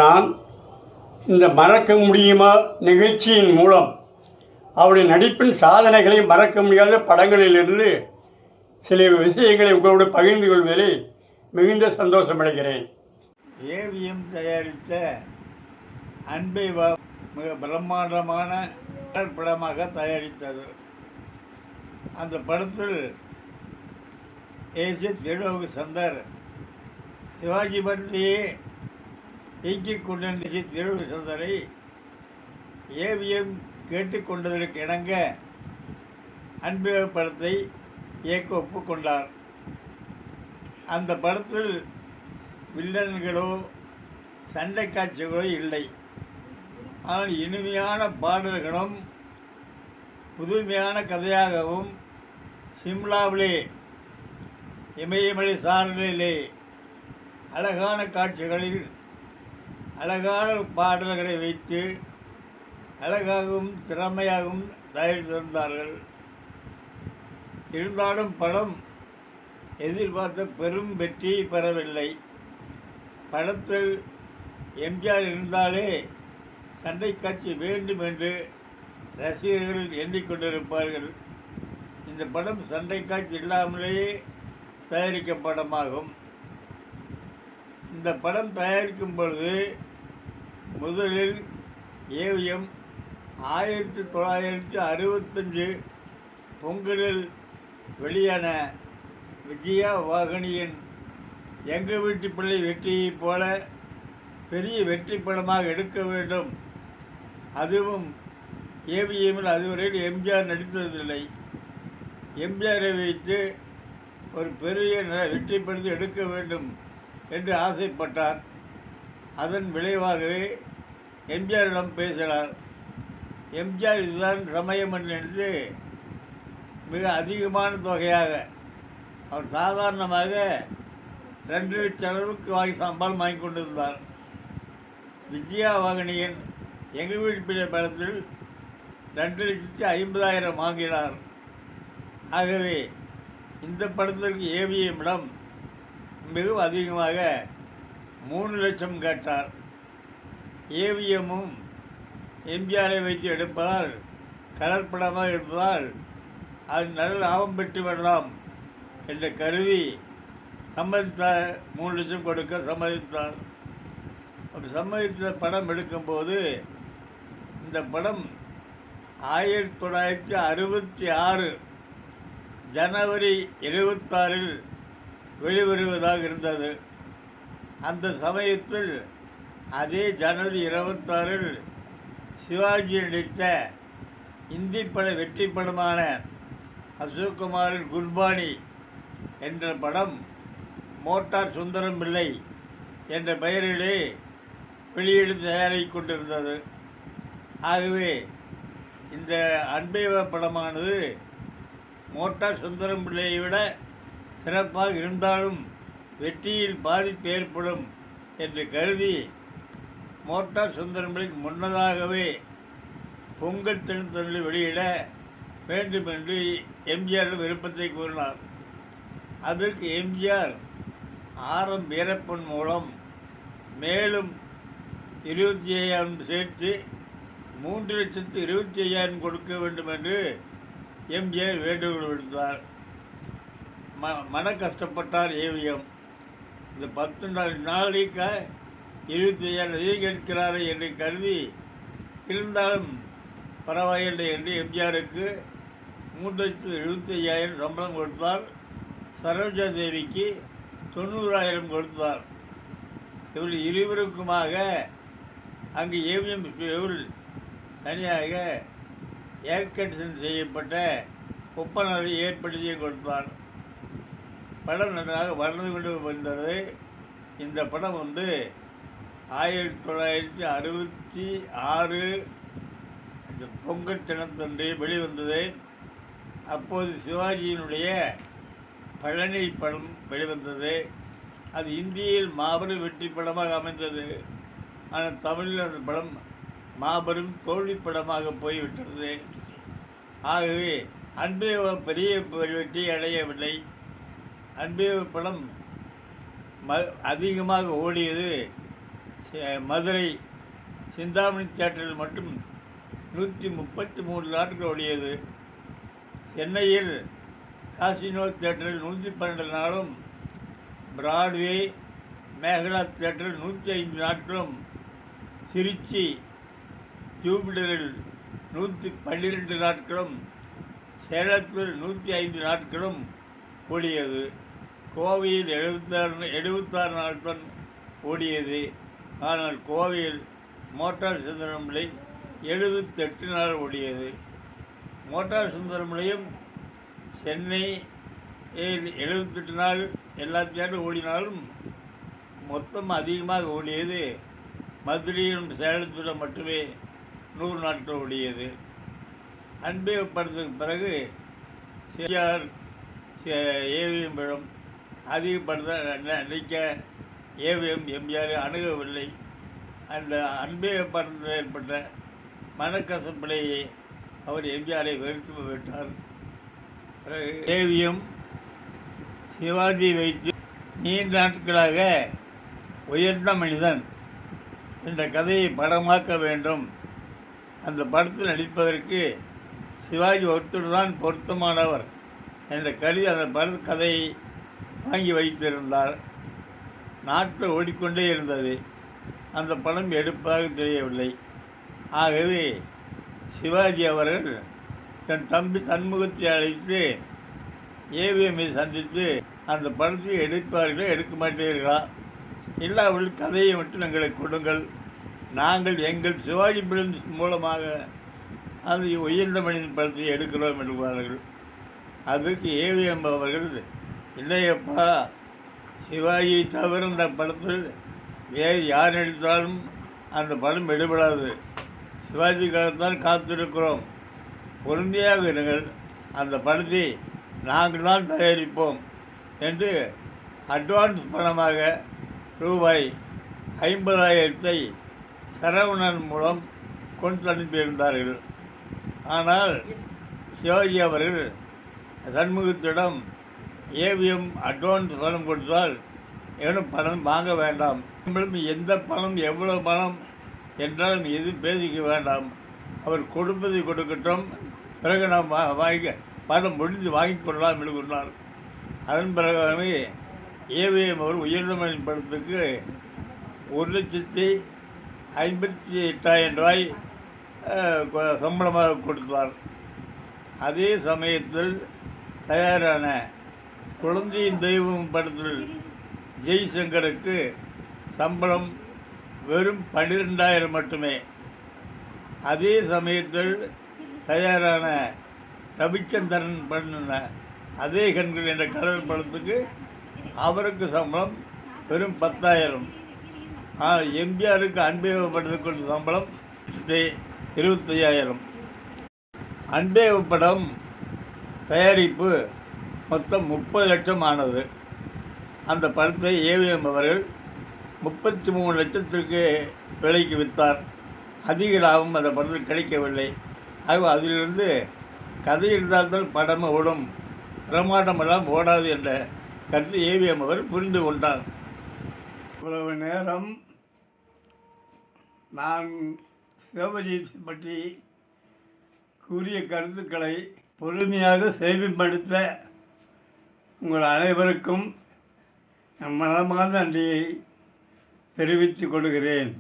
நான் இந்த மறக்க முடியுமா நிகழ்ச்சியின் மூலம் அவருடைய நடிப்பின் சாதனைகளை மறக்க முடியாத படங்களிலிருந்து சில விஷயங்களை உங்களோடு பகிர்ந்து கொள்வதில் மிகுந்த சந்தோஷமடைகிறேன். ஏவிஎம் தயாரித்த அன்பை வா மிக பிரம்மாண்டமான படமாக தயாரித்தது. அந்த படத்தில் ஏசி திருலோக சந்தர் சிவாஜி படத்தையே இயக்கிக் கொண்டிருந்த திருலோக சந்தரை ஏவிஎம் கேட்டுக்கொண்டதற்கு இணங்க அன்பை படத்தை இயக்க ஒப்புக்கொண்டார். அந்த படத்தில் வில்லன்களோ சண்டை காட்சிகளோ இல்லை. ஆனால் இனிமையான பாடல்களும் புதுமையான கதையாகவும் சிம்லாவிலே இமயமலை சாரலிலே அழகான காட்சிகளில் அழகான பாடல்களை வைத்து அழகாகவும் திறமையாகவும் தயாரித்திருந்தார்கள். இருந்தாலும் படம் எதிர்பார்த்த பெரும் வெற்றியை பெறவில்லை. படத்தில் எம்ஜிஆர் இருந்தாலே சண்டை காட்சி வேண்டும் என்று ரசிகர்கள் எண்ணிக்கொண்டிருப்பார்கள். இந்த படம் சண்டை காட்சி இல்லாமலேயே தயாரிக்கப்படமாகும். இந்த படம் தயாரிக்கும் பொழுது முதலில் ஏவிஎம் 1965 பொங்கலில் வெளியான விஜயா வாகினியின் எங்கள் வீட்டு பிள்ளை வெற்றியைப் போல பெரிய வெற்றி படமாக எடுக்க வேண்டும். அதுவும் ஏவிஎம்மில் அதுவரையில் எம்ஜிஆர் நடித்ததில்லை. எம்ஜிஆரை வைத்து ஒரு பெரிய வெற்றி படத்தை எடுக்க வேண்டும் என்று ஆசைப்பட்டார். அதன் விளைவாகவே எம்ஜிஆரிடம் பேசினார். எம்ஜிஆர் இதுதான் சமயம் என்று மிக அதிகமான தொகையாக அவர் சாதாரணமாக 2 லட்சம் அளவுக்கு சம்பளம் வாங்கி கொண்டிருந்தார். விஜயா வாகினியின் எங்கள் வீட்டு பிள்ளை படத்தில் 2,50,000 வாங்கினார். ஆகவே இந்த படத்திற்கு ஏவிஎம்மிடம் மிகவும் அதிகமாக 3 லட்சம் கேட்டார். ஏவிஎம்மும் எம்ஜிஆரை வைத்து எடுப்பதால் கலர்படமாக எடுப்பதால் அது நல்ல லாபம் பெற்று வரலாம் என்று கருதி சம்மதித்தார். 3 லட்சம் கொடுக்க சம்மதித்தார். அப்படி சம்மதித்த படம் எடுக்கும்போது இந்த படம் 1966 ஜனவரி 26 வெளிவருவதாக இருந்தது. அந்த சமயத்தில் அதே ஜனவரி 26 சிவாஜி நடித்த இந்தி பட வெற்றி படமான அசோக்குமாரின் குர்பானி என்ற படம் மோட்டார் சுந்தரம் பிள்ளை என்ற பெயரிலே வெளியீடு தயாரிக் கொண்டிருந்தது. ஆகவே இந்த அன்பை வா படமானது மோட்டார் சுந்தரம் பிள்ளையை விட சிறப்பாக இருந்தாலும் வெற்றியில் பாதிப்பு ஏற்படும் என்று கருதி மோட்டார் சுந்தரம் பிள்ளைக்கு முன்னதாகவே பொங்கல் தினத்தொடரில் வெளியிட வேண்டும் என்று எம்ஜிஆர் விருப்பத்தை கூறினார். அதற்கு எம்ஜிஆர் ஆர்.எம். வீரப்பன் மூலம் மேலும் 25,000 சேர்த்து 3,25,000 கொடுக்க வேண்டும் என்று எம்ஜிஆர் வேண்டுகோள் விடுத்தார். மன கஷ்டப்பட்டார் ஏவிஎம். இந்த 10 நாளைக்கு 25,000 அதிகம் கேட்கிறாரே என்று கருதி இருந்தாலும் பரவாயில்லை என்று எம்ஜிஆருக்கு 3,75,000 சம்பளம் கொடுத்தார். சரோஜா தேவிக்கு 90,000 கொடுத்தார். இவர்கள் இருவருக்குமாக அங்கு ஏவிஎம் தனியாக ஏர் கண்டிஷன் செய்யப்பட்ட ஒப்பந்தத்தை ஏற்படுத்தி கொடுத்தார். படம் நன்றாக வளர்ந்து கொண்டு வந்தது. இந்த படம் 1966 இந்த பொங்கல் தினத்தன்று வெளிவந்தது. அப்போது சிவாஜியினுடைய பழனி படம் வெளிவந்தது. அது இந்தியில் மாபெரும் வெற்றி படமாக அமைந்தது. ஆனால் தமிழில் அந்த படம் மாபெரும் தோல்வி படமாக போய்விட்டது. ஆகவே அன்பே பெரிய வெற்றி அடையவில்லை. அன்பே படம் அதிகமாக ஓடியது மதுரை சிந்தாமணி தியேட்டரில் மட்டும் 133 நாட்கள் ஓடியது. சென்னையில் காசினோ தியேட்டரில் 112 நாளும், பிராட்வே மேகலா தியேட்டரில் 105 நாட்களும், திருச்சி ஜூபிட்டரில் 112 நாட்களும், சேலத்தில் 105 நாட்களும் ஓடியது. கோவையில் 76 நாட்கள் ஓடியது. ஆனால் கோவையில் மோட்டார் சுந்தரமலை 78 நாள் ஓடியது. மோட்டார் சுந்தரமலையும் சென்னை 78 நாள் எல்லா தியேட்டரும் ஓடினாலும் மொத்தம் அதிகமாக ஓடியது மதுரையிலும் சேலத்திலும் மட்டுமே 100 நாட்கள் ஓடியது. அன்பே படத்துக்கு பிறகு ஏவிஎம் படம் அதிக படத்தை நடிக்க ஏவிஎம் எம்ஜிஆர் அணுகவில்லை. அந்த அன்பே படத்தில் ஏற்பட்ட மனக்கசப்பிலேயே அவர் எம்ஜிஆரை வெறுத்து விட்டார். பிறகு ஏவிஎம் சிவாஜி வைத்து நீண்ட நாட்களாக உயர்ந்த மனிதன் என்ற கதையை படமாக்க வேண்டும். அந்த படத்தில் நடிப்பதற்கு சிவாஜி ஒருத்தர் தான் பொருத்தமானவர் என்ற கருதி அந்த கதையை வாங்கி வைத்திருந்தார். நாட்கள் ஓடிக்கொண்டே இருந்தது. அந்த படம் எடுப்பாக தெரியவில்லை. ஆகவே சிவாஜி அவர்கள் தன் தம்பி சண்முகத்தை அழைத்து ஏவிஎம்ஐ சந்தித்து அந்த படத்தை எடுப்பார்களா எடுக்க மாட்டீர்களா, இல்லாவிடில் கதையை மட்டும் எங்களுக்கு கொடுங்கள், நாங்கள் எங்கள் சிவாஜி பிலிம்ஸ் மூலமாக அந்த உயர்ந்த மனிதன் படத்தை எடுக்கிறோம் என்பார்கள். அதற்கு ஏவிஎம் அவர்கள், இல்லையப்பா, சிவாஜியை தவிர அந்த படத்தில் வேறு யார் நடித்தாலும் அந்த படம் எடுபடாது, சிவாஜிக்காகத்தான் காத்திருக்கிறோம், பொறுமையாக இருங்கள், அந்த படத்தை நாங்கள் தான் தயாரிப்போம் என்று அட்வான்ஸ் பணமாக ரூபாய் 50,000 சரவணன் மூலம் கொண்டு அனுப்பியிருந்தார்கள். ஆனால் சிவாஜி அவர்கள் சண்முகத்திடம் ஏவிஎம் அட்வான்ஸ் பணம் கொடுத்தால் எவனும் பணம் வாங்க வேண்டாம், எந்த பணம் எவ்வளோ பணம் என்றாலும் எது பேசிக்க வேண்டாம், அவர் கொடுப்பதை கொடுக்கட்டும், பிறகு நாம் பணம் முடிந்து வாங்கிக் கொள்ளலாம் என்று சொன்னார். அதன் பிறகு ஏவிஎம் அவர் உயர்ந்த மனிதன் படத்துக்கு 1,58,000 சம்பளமாக கொடுத்தார். அதே சமயத்தில் தயாரான குழந்தையின் தெய்வம் படத்தில் ஜெய்சங்கருக்கு சம்பளம் வெறும் 12,000 மட்டுமே. அதே சமயத்தில் தயாரான ரவிச்சந்திரன் பண்ணின அதே கண்கள் என்ற கலர் படத்துக்கு அவருக்கு சம்பளம் வெறும் 10,000. ஆனால் எம்ஜிஆருக்கு அன்பே படத்துக்கு சம்பளம் 25,000. அன்பே படம் தயாரிப்பு மொத்தம் 30 லட்சம் ஆனது. அந்த படத்தை ஏவிஎம் அவர்கள் 33 லட்சத்திற்கு விலைக்கு விற்றார். அதிக லாபம் அந்த படத்தில் கிடைக்கவில்லை. ஆக அதிலிருந்து கதை இருந்தால்தான் படம் ஓடும், பிரமாண்டமெல்லாம் ஓடாது என்ற கருத்து ஏவிஎம் அவர் புரிந்து கொண்டார். இவ்வளவு நேரம் நான் சிவஜி பற்றி கூறிய கருத்துக்களை பொறுமையாக செவிப்படுத்த உங்கள் அனைவருக்கும் மனமார்ந்த நன்றியை தெரிவித்துக் கொள்கிறேன்.